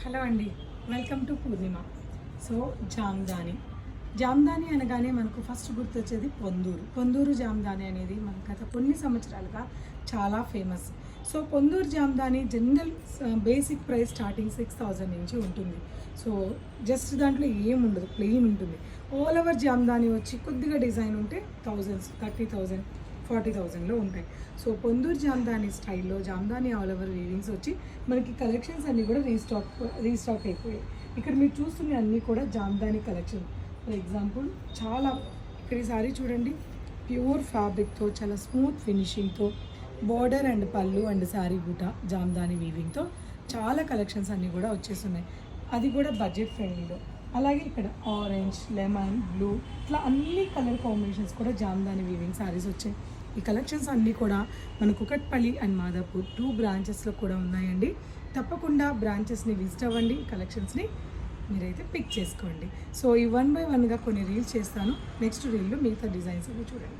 Hello అండి, welcome to Purnima. So Jamdani అనగానే మనకు ఫస్ట్ గుర్తొచ్చేది పొందూరు జామ్దాని అనేది మన గత కొన్ని సంవత్సరాలుగా చాలా famous. So Ponduru Jamdani general basic price starting 6,000 నుంచి ఉంటుంది. సో జస్ట్ దాంట్లో ఏముండదు, ప్లెయిన్ ఉంటుంది. ఆల్ ఓవర్ జామ్దాని వచ్చి కొద్దిగా డిజైన్ ఉంటే 30,000 40,000లో ఉంటాయి. సో పొందూరు జామ్దాని స్టైల్లో జామ్దాని ఆల్ ఓవర్ వీవింగ్స్ వచ్చి మనకి కలెక్షన్స్ అన్నీ కూడా రీస్టాక్ అయిపోయాయి. ఇక్కడ మీరు చూస్తున్న అన్నీ కూడా జామ్దాని కలెక్షన్. ఫర్ ఎగ్జాంపుల్ చాలా ఇక్కడ ఈ సారీ చూడండి, ప్యూర్ ఫ్యాబ్రిక్తో చాలా స్మూత్ ఫినిషింగ్తో బార్డర్ అండ్ పళ్ళు అండ్ శారీ బూట జామ్దాని వీవింగ్తో చాలా కలెక్షన్స్ అన్నీ కూడా వచ్చేస్తున్నాయి. అది కూడా బడ్జెట్ ఫ్రెండ్లీలో. అలాగే ఇక్కడ ఆరెంజ్, లెమన్, బ్లూ ఇట్లా అన్ని కలర్ కాంబినేషన్స్ కూడా జామ్దాని వీవింగ్ శారీస్ వచ్చాయి. ఈ కలెక్షన్స్ అన్నీ కూడా మన కుకట్పల్లి అండ్ మాదాపూర్ 2 బ్రాంచెస్లో కూడా ఉన్నాయండి. తప్పకుండా బ్రాంచెస్ని విజిట్ అవ్వండి, కలెక్షన్స్ని మీరైతే పిక్ చేసుకోండి. సో ఈ 1 by 1గా కొన్ని రీల్స్ చేస్తాను. నెక్స్ట్ రీల్లో మిగతా డిజైన్స్ అన్ని చూడండి.